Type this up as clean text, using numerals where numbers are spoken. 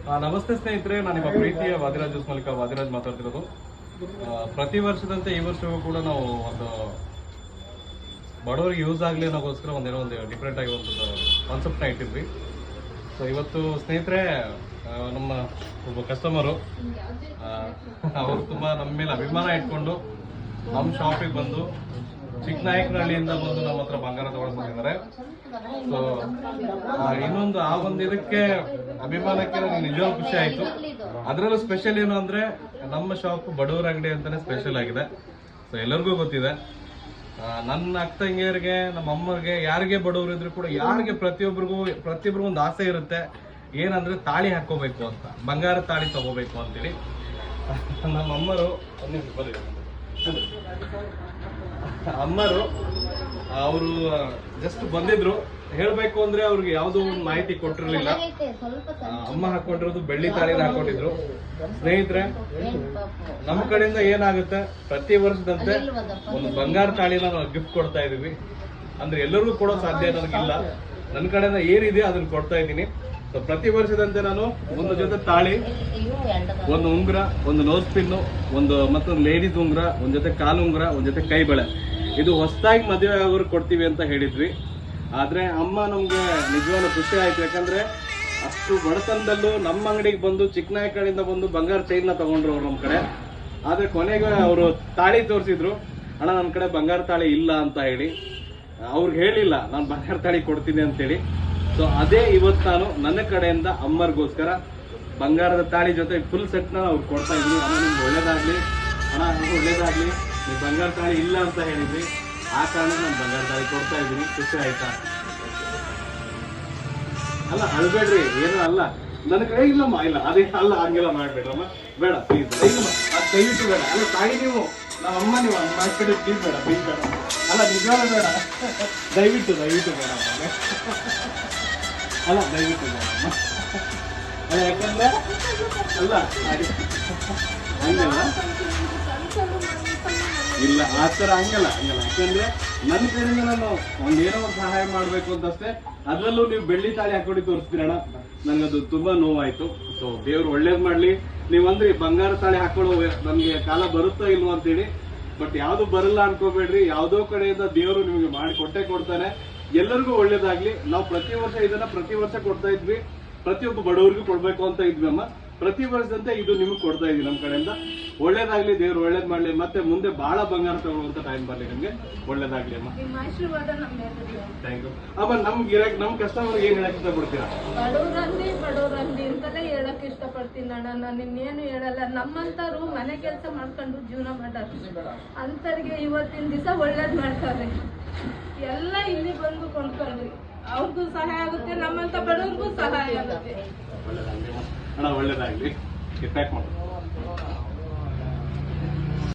ನಮಸ್ತೆ ಸ್ನೇಹಿತರೆ, ನಾನು ನಿಮ್ಮ ಪ್ರೀತಿಯ ವಾದಿರಾಜ್ ಮಲ್ಲಿಕ ವಾದಿರಾಜ್ ಮಾತಾಡ್ತಿರೋದು. ಪ್ರತಿ ವರ್ಷದಂತೆ ಈ ವರ್ಷವೂ ಕೂಡ ನಾವು ಒಂದು ಬಡವರಿಗೆ ಯೂಸ್ ಆಗಲಿ ಅನ್ನೋಗೋಸ್ಕರ ಒಂದು ಡಿಫ್ರೆಂಟ್ ಆಗಿ ಒಂದು ಕಾನ್ಸೆಪ್ಟ್ನ ಇಟ್ಟಿದ್ವಿ. ಸೊ ಇವತ್ತು ಸ್ನೇಹಿತರೆ, ನಮ್ಮ ಒಬ್ಬ ಕಸ್ಟಮರು ಅವರು ತುಂಬ ನಮ್ಮ ಮೇಲೆ ಅಭಿಮಾನ ಇಟ್ಕೊಂಡು ನಮ್ಮ ಶಾಪಿಗೆ ಬಂದು ಚಿಕ್ಕನಾಯಕನಹಳ್ಳಿಯಿಂದ ಬಂದು ನಮ್ಮ ಹತ್ರ ಬಂಗಾರ ತಗೊಂಡು ಬಂದಿದ್ದಾರೆ. ಸೊ ಇನ್ನೊಂದು ಆ ಒಂದು ಇದಕ್ಕೆ ಅಭಿಮಾನಕ್ಕೆ ನನಗೆ ನಿಜವಾಗ್ಲೂ ಖುಷಿ ಆಯಿತು. ಅದರಲ್ಲೂ ಸ್ಪೆಷಲ್ ಏನು ಅಂದರೆ ನಮ್ಮ ಶಾಪ್ ಬಡವರ ಅಂಗಡಿ ಅಂತಲೇ ಸ್ಪೆಷಲ್ ಆಗಿದೆ. ಸೊ ಎಲ್ಲರಿಗೂ ಗೊತ್ತಿದೆ. ನನ್ನ ಅಕ್ಕ ತಂಗಿಯರಿಗೆ, ನಮ್ಮ ಅಮ್ಮರಿಗೆ, ಯಾರಿಗೆ ಬಡವರು ಇದ್ರು ಕೂಡ ಯಾರಿಗೆ ಪ್ರತಿಯೊಬ್ಬರಿಗೂ ಒಂದು ಆಸೆ ಇರುತ್ತೆ. ಏನಂದ್ರೆ ತಾಳಿ ಹಾಕೋಬೇಕು ಅಂತ, ಬಂಗಾರ ತಾಳಿ ತಗೋಬೇಕು ಅಂತೇಳಿ. ನಮ್ಮ ಅಮ್ಮರು ಅವರು ಜಸ್ಟ್ ಬಂದಿದ್ರು. ಹೇಳ್ಬೇಕು ಅಂದ್ರೆ ಅವ್ರಿಗೆ ಯಾವುದೋ ಒಂದು ಮಾಹಿತಿ ಕೊಟ್ಟಿರ್ಲಿಲ್ಲ. ಅಮ್ಮ ಹಾಕೊಂಡಿರೋದು ಬೆಳ್ಳಿ ತಾಳಿನ ಹಾಕೊಂಡಿದ್ರು. ಸ್ನೇಹಿತರೆ, ನಮ್ಮ ಕಡೆಯಿಂದ ಏನಾಗುತ್ತೆ, ಪ್ರತಿ ವರ್ಷದಂತೆ ಒಂದು ಬಂಗಾರ ತಾಳಿನ ನಾವು ಗಿಫ್ಟ್ ಕೊಡ್ತಾ ಇದೀವಿ. ಅಂದ್ರೆ ಎಲ್ಲರಿಗೂ ಕೊಡೋ ಸಾಧ್ಯ ನನಗಿಲ್ಲ. ನನ್ನ ಕಡೆಯಿಂದ ಏನಿದೆ ಅದನ್ನ ಕೊಡ್ತಾ ಇದ್ದೀನಿ. ಸೊ ಪ್ರತಿ ವರ್ಷದಂತೆ ನಾನು ಒಂದು ಜೊತೆ ತಾಳಿ, ಒಂದು ಉಂಗುರ, ಒಂದು ನೋಸ್ ಪಿನ್ನು, ಮತ್ತೊಂದು ಲೇಡೀಸ್ ಉಂಗುರ, ಒಂದ್ ಜೊತೆ ಕಾಲು ಉಂಗುರ, ಒಂದ್ ಜೊತೆ ಕೈ ಬಳೆ, ಇದು ಹೊಸದಾಗಿ ಮದುವೆ ಆಗೋರು ಕೊಡ್ತೀವಿ ಅಂತ ಹೇಳಿದ್ವಿ. ಆದ್ರೆ ಅಮ್ಮ ನಮ್ಗೆ ನಿಜವಾಗ್ಲೂ ಖುಷಿ ಆಯ್ತು. ಯಾಕಂದ್ರೆ ಅಷ್ಟು ಬಡತನದಲ್ಲೂ ನಮ್ಮ ಅಂಗಡಿಗೆ ಬಂದು ಚಿಕ್ಕನಾಯಕನಹಳ್ಳಿಯಿಂದ ಬಂದು ಬಂಗಾರ ಚೈನ್ನ ತಗೊಂಡ್ರು ಅವ್ರು ನಮ್ಮ ಕಡೆ. ಆದ್ರೆ ಕೊನೆಗೆ ಅವರು ತಾಳಿ ತೋರಿಸಿದ್ರು. ಅಣ್ಣ ನನ್ನ ಕಡೆ ಬಂಗಾರ ತಾಳಿ ಇಲ್ಲ ಅಂತ ಹೇಳಿ. ಅವ್ರಿಗೆ ಹೇಳಿಲ್ಲ ನಾನು ಬಂಗಾರ ತಾಳಿ ಕೊಡ್ತೀನಿ ಅಂತೇಳಿ. ಸೊ ಅದೇ ಇವತ್ತು ನಾನು ನನ್ನ ಕಡೆಯಿಂದ ಅಮ್ಮರಿಗೋಸ್ಕರ ಬಂಗಾರದ ತಾಳಿ ಜೊತೆ ಫುಲ್ ಸೆಟ್ನ ಅವ್ರು ಕೊಡ್ತಾ ಇದ್ವಿ. ಅಣ್ಣ ನಿಮ್ಗೆ ಒಳ್ಳೇದಾಗ್ಲಿ, ಅಣ್ಣ ನಿಮ್ಗೆ ಒಳ್ಳೇದಾಗ್ಲಿ, ನೀವು ಬಂಗಾರ ತಾಳಿ ಇಲ್ಲ ಅಂತ ಹೇಳಿದ್ವಿ. ಆ ಕಾರಣ ನಾನು ಬಂಗಾರ ತಾಳಿ ಕೊಡ್ತಾ ಇದ್ದೀನಿ. ಖುಷಿ ಆಯ್ತಾ? ಅಲ್ಲ ಅಳ್ಬೇಡ್ರಿ, ಏನೂ ಅಲ್ಲ. ನನ್ನ ಕೈ ಇಲ್ಲಮ್ಮ, ಇಲ್ಲ ಅದೇ ಅಲ್ಲ, ಹಂಗೆಲ್ಲ ಮಾಡ್ಬೇಡ್ರಮ್ಮ, ಬೇಡ ಪ್ಲೀಸ್. ಇಲ್ಲಮ್ಮ, ಅದು ದಯವಿಟ್ಟು ಬೇಡ. ಅಲ್ಲ ತಾಯಿ ನೀವು ನಮ್ಮ ಅಮ್ಮ, ನೀವು ಮಾಡ್ಬಿಟ್ಟು ಪ್ಲೀಸ್ ಬೇಡ, ಪ್ಲೀಸ್ ಬೇಡ. ಅಲ್ಲ ನಿಜವಾಗ್ಲೂ ಬೇಡ, ದಯವಿಟ್ಟು ಬೇಡ. ಅಲ್ಲ ದಯವಿಟ್ಟು ಬೇಡ ಅಲ್ಲ, ಯಾಕಂದ್ರೆ ಅಲ್ಲ ಹಂಗಲ್ಲ, ಇಲ್ಲ ಆ ಥರ ಹಂಗಲ್ಲ. ಯಾಕಂದ್ರೆ ನನ್ನ ಕಡೆಯಿಂದ ನಾನು ಏನೋ ಒಂದು ಸಹಾಯ ಮಾಡ್ಬೇಕು ಅಂತಷ್ಟೇ. ಅದರಲ್ಲೂ ನೀವು ಬೆಳ್ಳಿ ತಾಳಿ ಹಾಕೊಂಡು ತೋರಿಸ್ತೀರಣ್ಣ, ನನಗದು ತುಂಬಾ ನೋವಾಯ್ತು. ಸೊ ದೇವ್ರು ಒಳ್ಳೇದ್ ಮಾಡ್ಲಿ. ನೀವಂದ್ರಿ ಬಂಗಾರ ತಾಳಿ ಹಾಕೊಳ್ಳೋ ನಮ್ಗೆ ಕಾಲ ಬರುತ್ತೋ ಇಲ್ವೋ ಅಂತೇಳಿ. ಬಟ್ ಯಾವ್ದು ಬರಲ್ಲ ಅನ್ಕೋಬೇಡ್ರಿ. ಯಾವ್ದೋ ಕಡೆಯಿಂದ ದೇವರು ನಿಮಗೆ ಮಾಡಿ ಕೊಡ್ತಾನೆ. ಎಲ್ಲರಿಗೂ ಒಳ್ಳೇದಾಗ್ಲಿ. ನಾವು ಪ್ರತಿ ವರ್ಷ ಕೊಡ್ತಾ ಇದ್ವಿ. ಪ್ರತಿಯೊಬ್ಬ ಬಡವರಿಗೂ ಕೊಡ್ಬೇಕು ಅಂತ ಇದ್ವಿ ಅಮ್ಮ. ಪ್ರತಿ ವರ್ಷದಂತೆ ಇದು ನಿಮ್ಗೆ ಕೊಡ್ತಾ ಇದ್ವಿ ನಮ್ಮ ಕಡೆಯಿಂದ. ಒಳ್ಳೇದಾಗ್ಲಿ, ದೇವ್ರು ಒಳ್ಳೇದ್ ಮಾಡ್ಲಿ. ಮತ್ತೆ ಮುಂದೆ ಬಹಳ ಬಂಗಾರ ತಗೊಳ್ಳುವಂತ ಟೈಮ್ ಬರ್ಲಿ ನಿಮ್ಗೆ. ಒಳ್ಳೇದಾಗ್ಲಿ ಅಮ್ಮ. ಥ್ಯಾಂಕ್ ಯು ಅಮ್ಮ. ನಮ್ ಕಸ್ಟಮರ್ ಏನ್ ಹೇಳಕ್ ಇಷ್ಟಪಡ್ತೀರಾ? ಬಡವರಂದಿ ಅಂತಲೇ ಹೇಳಕ್ ಇಷ್ಟಪಡ್ತೀನಿ ಅಣ್ಣ. ನಾನು ಇನ್ನೇನು ಹೇಳಲ್ಲ. ನಮ್ಮಂತರು ಮನೆ ಕೆಲಸ ಮಾಡ್ಕೊಂಡು ಜೀವನ ಮಾಡೋದು ಅಂತರಿಗೆ ಇವತ್ತಿನ ದಿವಸ ಒಳ್ಳೇದ್ ಮಾಡ್ತಾರೆ. ಎಲ್ಲ ಇಲ್ಲಿ ಬಂದು ಕೊಂಡ್ಕೊಂಡ್ರಿ, ಅವ್ರಿಗೂ ಸಹಾಯ ಆಗುತ್ತೆ, ನಮ್ಮಂತ ಬಡವ್ರಿಗೂ ಸಹಾಯ ಆಗುತ್ತೆ. ಅಣ್ಣ ಒಳ್ಳೇದಾಗ್ಲಿ. ಪ್ಯಾಕ್ ಮಾಡಿ.